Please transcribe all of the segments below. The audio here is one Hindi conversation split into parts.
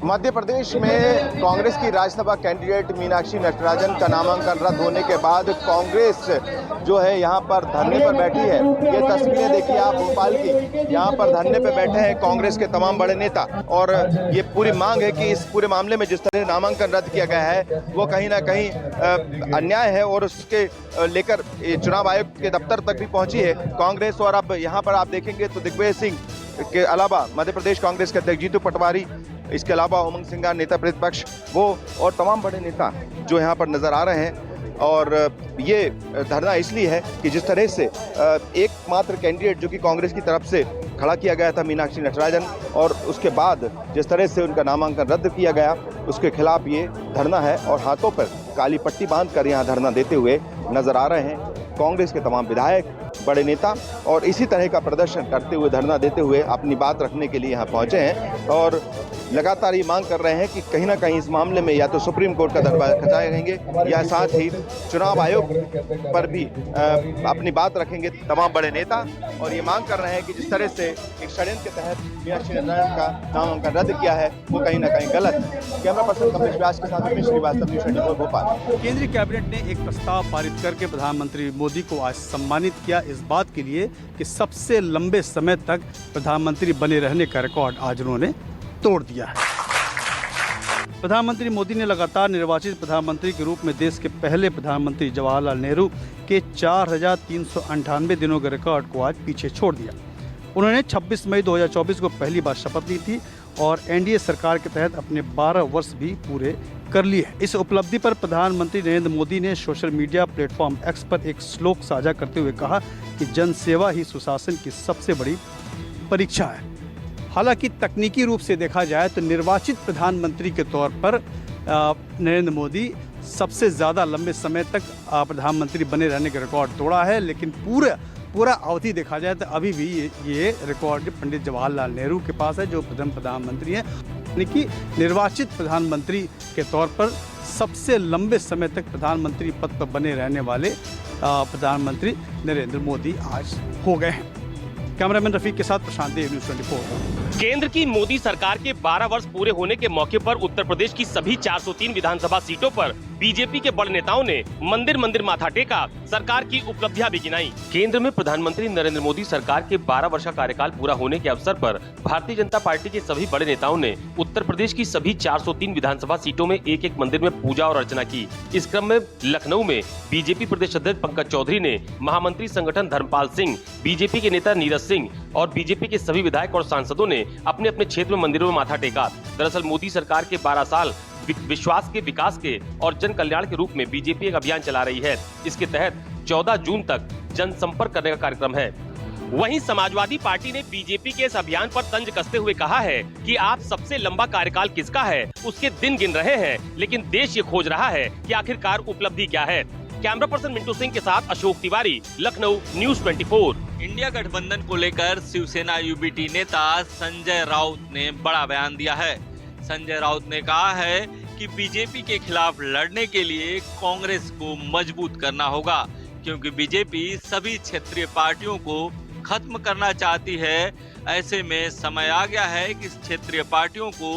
मध्य प्रदेश में कांग्रेस की राज्यसभा कैंडिडेट मीनाक्षी नटराजन का नामांकन रद्द होने के बाद कांग्रेस जो है यहाँ पर धरने पर बैठी है। ये तस्वीरें देखिए आप भोपाल की, यहाँ पर धरने पर बैठे हैं कांग्रेस के तमाम बड़े नेता और ये पूरी मांग है कि इस पूरे मामले में जिस तरह नामांकन रद्द किया गया है वो कहीं ना कहीं अन्याय है और उसके लेकर चुनाव आयोग के दफ्तर तक भी पहुंची है कांग्रेस। और अब यहाँ पर आप देखेंगे तो दिग्विजय सिंह के अलावा मध्य प्रदेश कांग्रेस के अध्यक्ष जीतू पटवारी, इसके अलावा उमंग सिंगार नेता प्रतिपक्ष वो और तमाम बड़े नेता जो यहाँ पर नजर आ रहे हैं। और ये धरना इसलिए है कि जिस तरह से एकमात्र कैंडिडेट जो कि कांग्रेस की तरफ से खड़ा किया गया था मीनाक्षी नटराजन, और उसके बाद जिस तरह से उनका नामांकन रद्द किया गया उसके खिलाफ ये धरना है और हाथों पर काली पट्टी बांधकर यहाँ धरना देते हुए नजर आ रहे हैं कांग्रेस के तमाम विधायक, बड़े नेता। और इसी तरह का प्रदर्शन करते हुए, धरना देते हुए अपनी बात रखने के लिए यहाँ पहुंचे हैं और लगातार ये मांग कर रहे हैं कि कहीं ना कहीं इस मामले में या तो सुप्रीम कोर्ट का दरबार खचाए रहेंगे या साथ ही चुनाव आयोग पर भी अपनी बात रखेंगे तमाम बड़े नेता। और ये मांग कर रहे हैं कि जिस तरह से एक षड्यंत्र के तहत मीनाक्षी नटराजन का नामांकन रद्द किया है वो कहीं ना कहीं गलत है। कैमरा पर्सन कमलेश व्यास के साथ श्रीवास्तव, न्यूज़ 24 भोपाल। केंद्रीय कैबिनेट ने एक प्रस्ताव पारित करके प्रधानमंत्री मोदी को आज सम्मानित किया इस बात के लिए कि सबसे लंबे समय तक प्रधानमंत्री बने रहने का रिकॉर्ड आज उन्होंने तोड़ दिया है। प्रधानमंत्री मोदी ने लगातार निर्वाचित प्रधानमंत्री के रूप में देश के पहले प्रधानमंत्री जवाहरलाल नेहरू के 4,398 दिनों के रिकॉर्ड को आज पीछे छोड़ दिया। उन्होंने 26 मई 2024 को पहली बार शपथ ली थी और एनडीए सरकार के तहत अपने 12 वर्ष भी पूरे कर लिए। इस उपलब्धि पर प्रधानमंत्री नरेंद्र मोदी ने सोशल मीडिया प्लेटफॉर्म एक्स पर एक श्लोक साझा करते हुए कहा कि जनसेवा ही सुशासन की सबसे बड़ी परीक्षा है। हालांकि तकनीकी रूप से देखा जाए तो निर्वाचित प्रधानमंत्री के तौर पर नरेंद्र मोदी सबसे ज़्यादा लंबे समय तक प्रधानमंत्री बने रहने का रिकॉर्ड तोड़ा है, लेकिन पूरा अवधि देखा जाए तो अभी भी ये रिकॉर्ड पंडित जवाहरलाल नेहरू के पास है जो प्रथम प्रधानमंत्री हैं। यानी कि निर्वाचित प्रधानमंत्री के तौर पर सबसे लंबे समय तक प्रधानमंत्री पद पर बने रहने वाले प्रधानमंत्री नरेंद्र मोदी आज हो गए हैं। कैमरामैन रफीक के साथ प्रशांत देव, न्यूज़ 24। केंद्र की मोदी सरकार के 12 वर्ष पूरे होने के मौके पर उत्तर प्रदेश की सभी 403 विधानसभा सीटों पर बीजेपी के बड़े नेताओं ने मंदिर मंदिर माथा टेका, सरकार की उपलब्धियां भी गिनाई। केंद्र में प्रधानमंत्री नरेंद्र मोदी सरकार के 12 वर्ष का कार्यकाल पूरा होने के अवसर पर भारतीय जनता पार्टी के सभी बड़े नेताओं ने उत्तर प्रदेश की सभी 403 विधानसभा सीटों में एक एक मंदिर में पूजा और अर्चना की। इस क्रम में लखनऊ में बीजेपी प्रदेश अध्यक्ष पंकज चौधरी ने महामंत्री संगठन धर्मपाल सिंह, बीजेपी के नेता नीरज सिंह और बीजेपी के सभी विधायक और सांसदों ने अपने अपने क्षेत्र में मंदिरों में माथा टेका। दरअसल मोदी सरकार के 12 साल विश्वास के, विकास के और जन कल्याण के रूप में बीजेपी एक अभियान चला रही है। इसके तहत 14 जून तक जनसंपर्क करने का कार्यक्रम है। वहीं समाजवादी पार्टी ने बीजेपी के इस अभियान पर तंज कसते हुए कहा है कि आप सबसे लंबा कार्यकाल किसका है उसके दिन गिन रहे हैं, लेकिन देश ये खोज रहा है कि आखिरकार उपलब्धि क्या है। कैमरा पर्सन मिंटू सिंह के साथ अशोक तिवारी, लखनऊ, न्यूज़ 24। इंडिया गठबंधन को लेकर शिवसेना यूबीटी नेता संजय राउत ने बड़ा बयान दिया है। संजय राउत ने कहा है कि बीजेपी के खिलाफ लड़ने के लिए कांग्रेस को मजबूत करना होगा, क्योंकि बीजेपी सभी क्षेत्रीय पार्टियों को खत्म करना चाहती है। ऐसे में समय आ गया है कि क्षेत्रीय पार्टियों को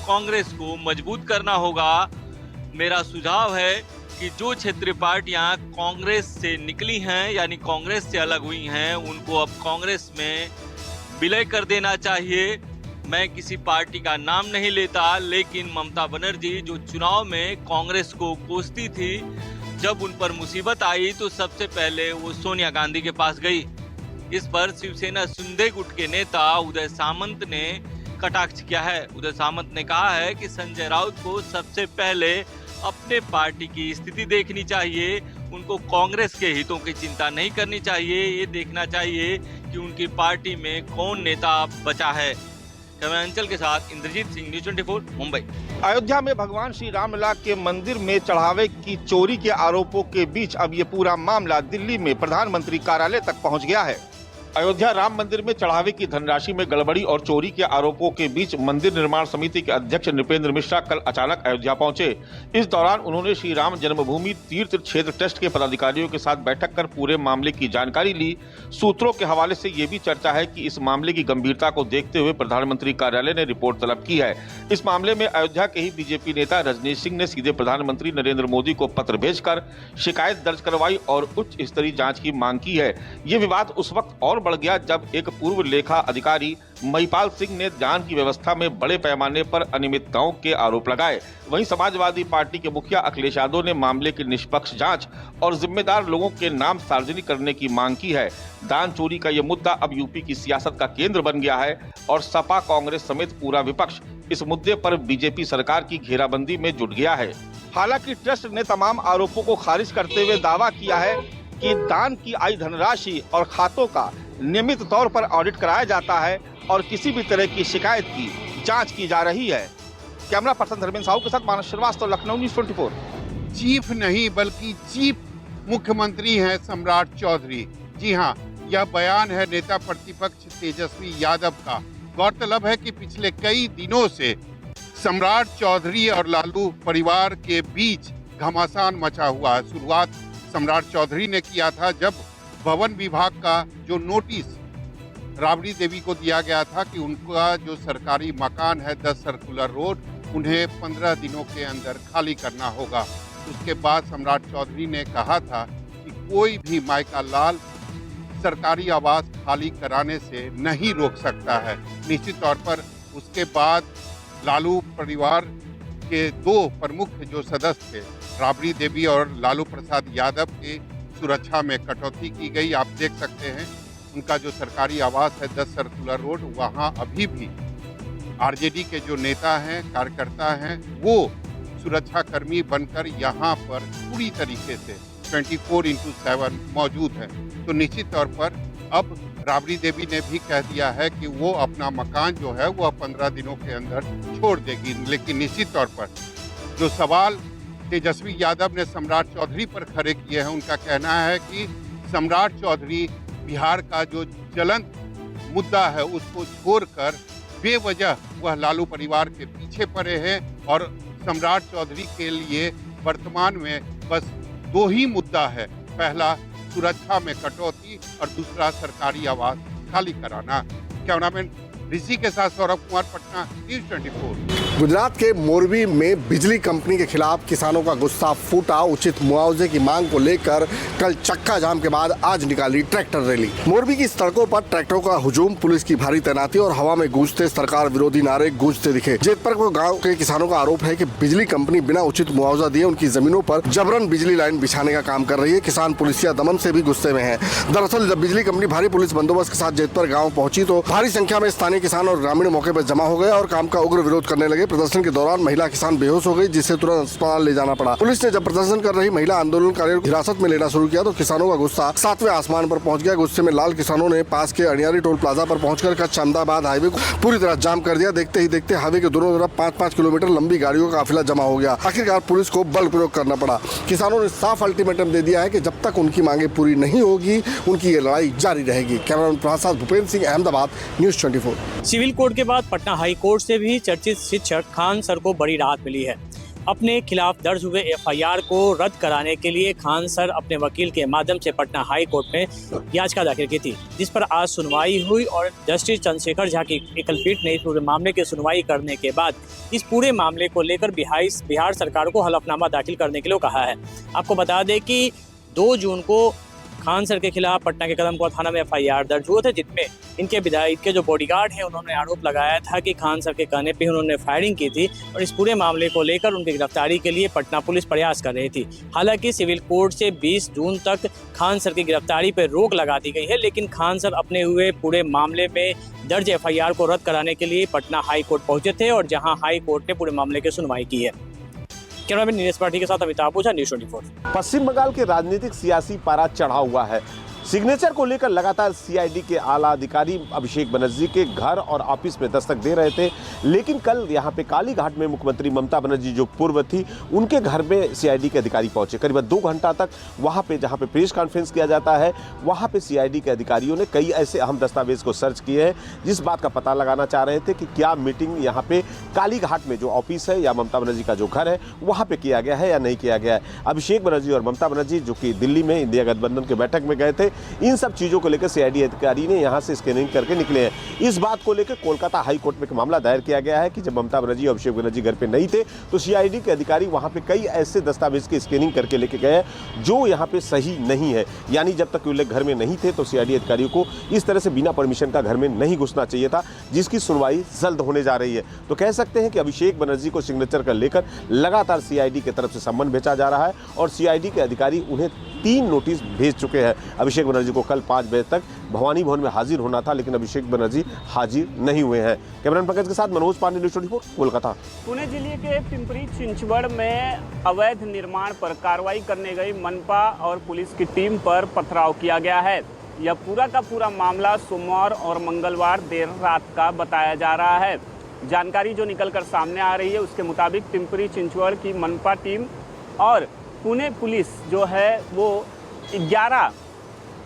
कांग्रेस को मजबूत करना होगा। मेरा सुझाव है कि जो क्षेत्रीय पार्टियां कांग्रेस से निकली हैं यानी कांग्रेस से अलग हुई हैं, उनको अब कांग्रेस में विलय कर देना चाहिए। मैं किसी पार्टी का नाम नहीं लेता, लेकिन ममता बनर्जी जो चुनाव में कांग्रेस को कोसती थी, जब उन पर मुसीबत आई तो सबसे पहले वो सोनिया गांधी के पास गई। इस पर शिवसेना शिंदे गुट के नेता उदय सामंत ने कटाक्ष किया है। उदय सामंत ने कहा है कि संजय राउत को सबसे पहले अपने पार्टी की स्थिति देखनी चाहिए, उनको कांग्रेस के हितों की चिंता नहीं करनी चाहिए। ये देखना चाहिए कि उनकी पार्टी में कौन नेता बचा है। कैमरामैन के साथ इंद्रजीत सिंह, न्यूज़ 24, मुंबई। अयोध्या में भगवान श्री रामलला के मंदिर में चढ़ावे की चोरी के आरोपों के बीच अब ये पूरा मामला दिल्ली में प्रधानमंत्री कार्यालय तक पहुंच गया है। अयोध्या राम मंदिर में चढ़ावे की धनराशि में गड़बड़ी और चोरी के आरोपों के बीच मंदिर निर्माण समिति के अध्यक्ष नृपेंद्र मिश्रा कल अचानक अयोध्या पहुंचे। इस दौरान उन्होंने श्री राम जन्मभूमि तीर्थ क्षेत्र ट्रस्ट के पदाधिकारियों के साथ बैठक कर पूरे मामले की जानकारी ली। सूत्रों के हवाले से ये भी चर्चा है कि इस मामले की गंभीरता को देखते हुए प्रधानमंत्री कार्यालय ने रिपोर्ट तलब की है। इस मामले में अयोध्या के ही बीजेपी नेता रजनीश सिंह ने सीधे प्रधानमंत्री नरेंद्र मोदी को पत्र भेजकर शिकायत दर्ज करवाई और उच्च स्तरीय जांच की मांग की है। ये विवाद उस वक्त और बढ़ गया जब एक पूर्व लेखा अधिकारी महिपाल सिंह ने दान की व्यवस्था में बड़े पैमाने पर अनियमितताओं के आरोप लगाए। वहीं समाजवादी पार्टी के मुखिया अखिलेश यादव ने मामले की निष्पक्ष जांच और जिम्मेदार लोगों के नाम सार्वजनिक करने की मांग की है। दान चोरी का यह मुद्दा अब यूपी की सियासत का केंद्र बन गया है और सपा, कांग्रेस समेत पूरा विपक्ष इस मुद्दे पर बीजेपी सरकार की घेराबंदी में जुट गया है। हालांकि ट्रस्ट ने तमाम आरोपों को खारिज करते हुए दावा किया है कि दान की आई धनराशि और खातों का नियमित तौर पर ऑडिट कराया जाता है और किसी भी तरह की शिकायत की जांच की जा रही है। कैमरा पर्सन धर्मेंद्र साहू के साथ मानस श्रीवास्तव, लखनऊ न्यूज़ 24। चीफ नहीं बल्कि चीफ मुख्यमंत्री हैं सम्राट चौधरी। जी हां, यह बयान है नेता प्रतिपक्ष तेजस्वी यादव का। गौरतलब है कि पिछले कई दिनों से सम्राट चौधरी और लालू परिवार के बीच घमासान मचा हुआ है। शुरुआत सम्राट चौधरी ने किया था जब भवन विभाग का जो नोटिस राबड़ी देवी को दिया गया था कि उनका जो सरकारी मकान है 10 सर्कुलर रोड, उन्हें 15 दिनों के अंदर खाली करना होगा। उसके बाद सम्राट चौधरी ने कहा था कि कोई भी मायका लाल सरकारी आवास खाली कराने से नहीं रोक सकता है। निश्चित तौर पर उसके बाद लालू परिवार के दो प्रमुख जो सदस्य थे, राबड़ी देवी और लालू प्रसाद यादव की सुरक्षा में कटौती की गई। आप देख सकते हैं उनका जो सरकारी आवास है 10 सर्कुलर रोड, वहां अभी भी आरजेडी के जो नेता हैं, कार्यकर्ता हैं, वो सुरक्षा कर्मी बनकर यहां पर पूरी तरीके से 24/7 मौजूद है। तो निश्चित तौर पर अब राबड़ी देवी ने भी कह दिया है कि वो अपना मकान जो है वह 15 दिनों के अंदर छोड़ देगी। लेकिन निश्चित तौर पर जो सवाल तेजस्वी यादव ने सम्राट चौधरी पर खड़े किए हैं, उनका कहना है कि सम्राट चौधरी बिहार का जो ज्वलंत मुद्दा है उसको छोड़कर बेवजह वह लालू परिवार के पीछे पड़े हैं और सम्राट चौधरी के लिए वर्तमान में बस दो ही मुद्दा है। पहला सुरक्षा में कटौती और दूसरा सरकारी आवास खाली कराना। कैमरामैन ऋषि के साथ सौरभ कुमार, पटना, न्यूज़ 24। गुजरात के मोरबी में बिजली कंपनी के खिलाफ किसानों का गुस्सा फूटा। उचित मुआवजे की मांग को लेकर कल चक्का जाम के बाद आज निकाली ट्रैक्टर रैली। मोरबी की सड़कों पर ट्रैक्टरों का हुजूम, पुलिस की भारी तैनाती और हवा में गूंजते सरकार विरोधी नारे गूंजते दिखे। जेतपुर गांव के किसानों का आरोप है कि बिजली कंपनी बिना उचित मुआवजा दिए उनकी जमीनों पर जबरन बिजली लाइन बिछाने का काम कर रही है। किसान पुलिसिया दमन से भी गुस्से में है। दरअसल जब बिजली कंपनी भारी पुलिस बंदोबस्त के साथ जेतपुर गाँव पहुंची तो भारी संख्या में स्थानीय किसान और ग्रामीण मौके पर जमा हो गए और काम का उग्र विरोध करने लगे। प्रदर्शन के दौरान महिला किसान बेहोश हो गई, जिसे तुरंत अस्पताल ले जाना पड़ा। पुलिस ने जब प्रदर्शन कर रही महिला आंदोलनकारियों को हिरासत में लेना शुरू किया तो किसानों का गुस्सा 7वें आसमान पर पहुंच गया। गुस्से में लाल किसानों ने पास के अनियारी टोल प्लाजा पर पहुंचकर कच्छ अहमदाबाद हाईवे को पूरी तरह जाम कर दिया। देखते ही देखते हाईवे के दोनों तरफ 5-5 किलोमीटर लंबी गाड़ियों का काफिला जमा हो गया। आखिरकार पुलिस को बल प्रयोग करना पड़ा। किसानों ने साफ अल्टीमेटम दे दिया है कि जब तक उनकी मांगे पूरी नहीं होगी उनकी ये लड़ाई जारी रहेगी। Cameraman Prasad Bhupendra Singh, Ahmedabad, news 24। Civil court के बाद पटना हाई कोर्ट से भी चर्चित शिक्षक खान सर को बड़ी राहत मिली है। अपने खिलाफ दर्ज हुए एफआईआर को रद्द कराने के लिए खान सर अपने वकील के माध्यम से पटना हाई कोर्ट में याचिका दाखिल की थी, जिस पर आज सुनवाई हुई और जस्टिस चंद्रशेखर झा की एकल पीठ ने इस पूरे मामले की सुनवाई करने के बाद इस पूरे मामले को लेकर बिहार सरकार को हलफनामा दाखिल करने के लिए कहा है। आपको बता दें कि 2 जून को खान सर के खिलाफ पटना के कदमकुआं थाना में एफआईआर दर्ज हुए थे, जिसमें इनके विधायक के जो बॉडीगार्ड हैं उन्होंने आरोप लगाया था कि खान सर के कहने पे उन्होंने फायरिंग की थी और इस पूरे मामले को लेकर उनकी गिरफ्तारी के लिए पटना पुलिस प्रयास कर रही थी। हालांकि सिविल कोर्ट से 20 जून तक खान सर की गिरफ्तारी पर रोक लगा दी गई है, लेकिन खान सर अपने हुए पूरे मामले में दर्ज एफआईआर को रद्द कराने के लिए पटना हाई कोर्ट पहुंचे थे और जहाँ हाई कोर्ट ने पूरे मामले की सुनवाई की है। कैमरामैन नीरज पाठी के साथ अमिताभ ओझा, न्यूज़ 24। पश्चिम बंगाल के राजनीतिक सियासी पारा चढ़ा हुआ है। सिग्नेचर को लेकर लगातार सीआईडी के आला अधिकारी अभिषेक बनर्जी के घर और ऑफिस में दस्तक दे रहे थे, लेकिन कल यहाँ पे कालीघाट में मुख्यमंत्री ममता बनर्जी जो पूर्व थी, उनके घर में सीआईडी के अधिकारी पहुंचे। करीबन 2 घंटा तक वहाँ पे जहाँ पे प्रेस कॉन्फ्रेंस किया जाता है, वहाँ पे सीआईडी के अधिकारियों ने कई ऐसे अहम दस्तावेज को सर्च किए हैं, जिस बात का पता लगाना चाह रहे थे कि क्या मीटिंग यहाँ पे कालीघाट में जो ऑफिस है या ममता बनर्जी का जो घर है वहाँ पे किया गया है या नहीं किया गया है। अभिषेक बनर्जी और ममता बनर्जी जो कि दिल्ली में इंडिया गठबंधन के बैठक में गए थे, इन सब चीजों को लेकर सीआईडी अधिकारी ने यहां से स्कैनिंग करके निकले हैं। इस बात को लेकर कोलकाता हाई कोर्ट में एक मामला दायर किया गया है कि जब ममता बनर्जी और अभिषेक बनर्जी घर पे नहीं थे तो सीआईडी के अधिकारी वहां पे कई ऐसे दस्तावेज की स्कैनिंग करके लेके गए जो यहाँ पे सही नहीं है। यानी जब तक वे घर में नहीं थे तो सीआईडी अधिकारियों को इस तरह से बिना परमिशन का घर में नहीं घुसना चाहिए था, जिसकी सुनवाई जल्द होने जा रही है। तो कह सकते हैं कि अभिषेक बनर्जी को सिग्नेचर कर लेकर लगातार सीआईडी की तरफ से सम्मन भेजा जा रहा है और सीआईडी के अधिकारी उन्हें 3 नोटिस भेज चुके हैं। अभिषेक बनर्जी को कल 5 बजे तक भवानी भवन में हाजिर होना था, लेकिन अभिषेक बनर्जी हाजिर नहीं हुए हैं। कैमरामैन पंकज के साथ मनोज पांडे, न्यूज़ 24 कोलकाता। पुणे जिले के पिंपरी चिंचवड़ में अवैध निर्माण पर कार्रवाई करने गई मनपा और पुलिस की टीम पर पथराव किया गया है। यह पूरा का पूरा मामला सोमवार और मंगलवार देर रात का बताया जा रहा है। जानकारी जो निकलकर सामने आ रही है उसके मुताबिक पिंपरी चिंचवड़ की मनपा टीम और पुणे पुलिस जो है वो 11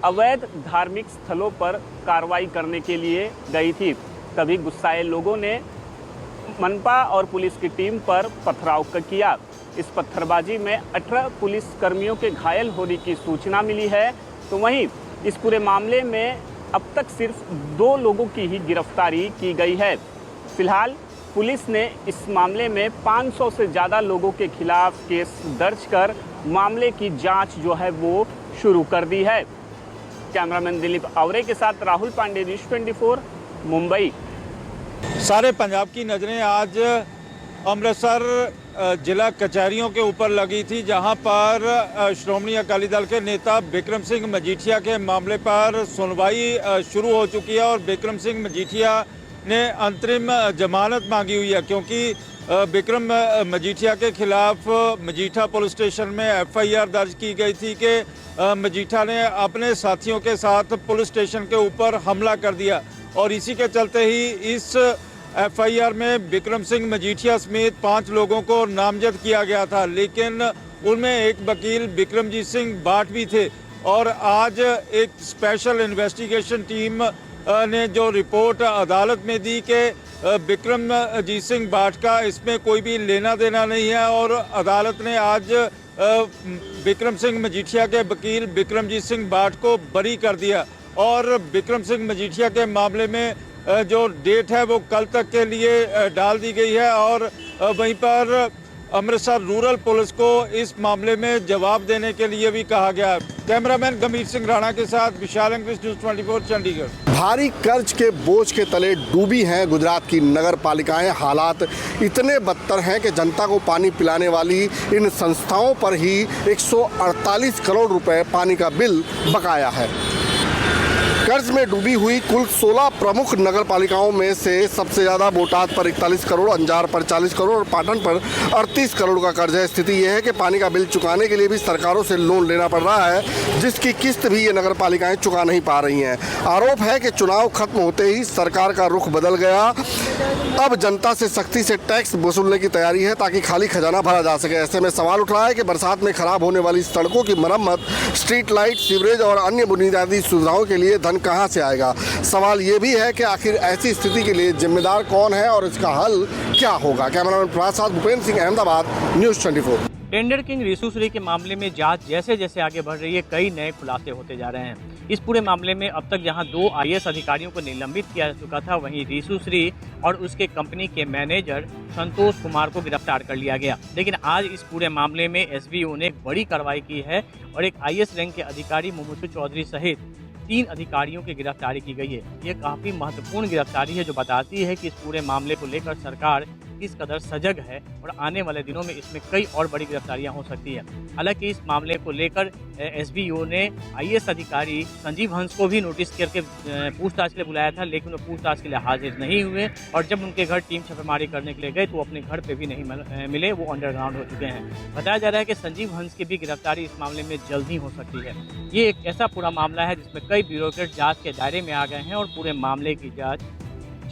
अवैध धार्मिक स्थलों पर कार्रवाई करने के लिए गई थी। तभी गुस्साए लोगों ने मनपा और पुलिस की टीम पर पथराव किया। इस पत्थरबाजी में 18 पुलिस कर्मियों के घायल होने की सूचना मिली है। तो वहीं इस पूरे मामले में अब तक सिर्फ 2 लोगों की ही गिरफ्तारी की गई है। फिलहाल पुलिस ने इस मामले में 500 से ज़्यादा लोगों के खिलाफ केस दर्ज कर मामले की जांच जो है वो शुरू कर दी है। कैमरामैन दिलीप आवरे के साथ राहुल पांडे, न्यूज़ 24 मुंबई। सारे पंजाब की नज़रें आज अमृतसर जिला कचहरियों के ऊपर लगी थी, जहां पर श्रोमणी अकाली दल के नेता बिक्रम सिंह मजीठिया के मामले पर सुनवाई शुरू हो चुकी है और बिक्रम सिंह मजीठिया ने अंतरिम जमानत मांगी हुई है, क्योंकि बिक्रम मजीठिया के खिलाफ मजीठा पुलिस स्टेशन में एफआईआर दर्ज की गई थी कि मजीठा ने अपने साथियों के साथ पुलिस स्टेशन के ऊपर हमला कर दिया और इसी के चलते ही इस एफआईआर में बिक्रम सिंह मजीठिया समेत 5 लोगों को नामजद किया गया था, लेकिन उनमें एक वकील बिक्रमजीत सिंह भाट भी थे। और आज एक स्पेशल इन्वेस्टिगेशन टीम ने जो रिपोर्ट अदालत में दी कि बिक्रमजीत सिंह भाट का इसमें कोई भी लेना देना नहीं है और अदालत ने आज बिक्रम सिंह मजीठिया के वकील बिक्रमजीत सिंह भाट को बरी कर दिया और बिक्रम सिंह मजीठिया के मामले में जो डेट है वो कल तक के लिए डाल दी गई है और वहीं पर अमृतसर रूरल पुलिस को इस मामले में जवाब देने के लिए भी कहा गया। कैमरामैन गंभीर सिंह राणा के साथ विशाल अंग्रेज, न्यूज़ 24 चंडीगढ़। भारी कर्ज के बोझ के तले डूबी हैं गुजरात की नगर पालिकाएं। हालात इतने बदतर हैं कि जनता को पानी पिलाने वाली इन संस्थाओं पर ही 148 करोड़ रुपए पानी का बिल बकाया है। कर्ज में डूबी हुई कुल 16 प्रमुख नगर पालिकाओं में से सबसे ज़्यादा बोटाद पर 41 करोड़, अंजार पर 40 करोड़ और पाटन पर 38 करोड़ का कर्ज है। स्थिति यह है कि पानी का बिल चुकाने के लिए भी सरकारों से लोन लेना पड़ रहा है, जिसकी किस्त भी ये नगर पालिकाएं चुका नहीं पा रही हैं। आरोप है कि चुनाव खत्म होते ही सरकार का रुख बदल गया। अब जनता से सख्ती से टैक्स वसूलने की तैयारी है ताकि खाली खजाना भरा जा सके। ऐसे में सवाल उठ रहा है कि बरसात में खराब होने वाली सड़कों की मरम्मत, स्ट्रीट लाइट, सीवरेज और अन्य बुनियादी सुविधाओं के लिए कहां से आएगा। सवाल ये भी है कि आखिर ऐसी स्थिति के लिए जिम्मेदार कौन है और इसका हल क्या होगा। Cameraman Prasad Bhupendra Singh, Ahmedabad, news 24। Tender king Rishu Shri के मामले में जांच जैसे जैसे आगे बढ़ रही है, कई नए खुलासे होते जा रहे हैं। इस पूरे मामले में अब तक जहां 2 आईएएस अधिकारियों को निलंबित किया जा चुका था, वहीं रीशू श्री और उसके कंपनी के मैनेजर संतोष कुमार को गिरफ्तार कर लिया गया। लेकिन आज इस पूरे मामले में एसबीओ ने एक बड़ी कार्रवाई की है और एक आईएएस रैंक के अधिकारी मुमुक्षु चौधरी सहित 3 अधिकारियों की गिरफ्तारी की गई है। ये काफ़ी महत्वपूर्ण गिरफ्तारी है जो बताती है कि इस पूरे मामले को लेकर सरकार किस कदर सजग है और आने वाले दिनों में इसमें कई और बड़ी गिरफ्तारियां हो सकती है। हालांकि इस मामले को लेकर एसबीयू ने आईएएस अधिकारी संजीव हंस को भी नोटिस करके पूछताछ के लिए बुलाया था, लेकिन वो पूछताछ के लिए हाजिर नहीं हुए और जब उनके घर टीम छापेमारी करने के लिए गए तो वो अपने घर पे भी नहीं मिले, वो अंडरग्राउंड हो चुके हैं। बताया जा रहा है कि संजीव हंस की भी गिरफ्तारी इस मामले में जल्द ही हो सकती है। ये एक ऐसा पूरा मामला है जिसमें कई ब्यूरोक्रेट जांच के दायरे में आ गए हैं और पूरे मामले की जांच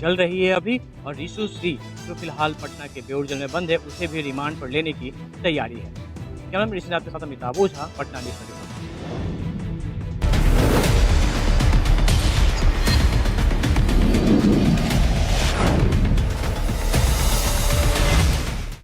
चल रही है अभी। और ऋषु श्री जो फिलहाल पटना के बेउर जेल में बंद है, उसे भी रिमांड पर लेने की तैयारी है। कैमरामैन ऋषिनाथ के साथ अमिताभ ओझा, पटना न्यूज़।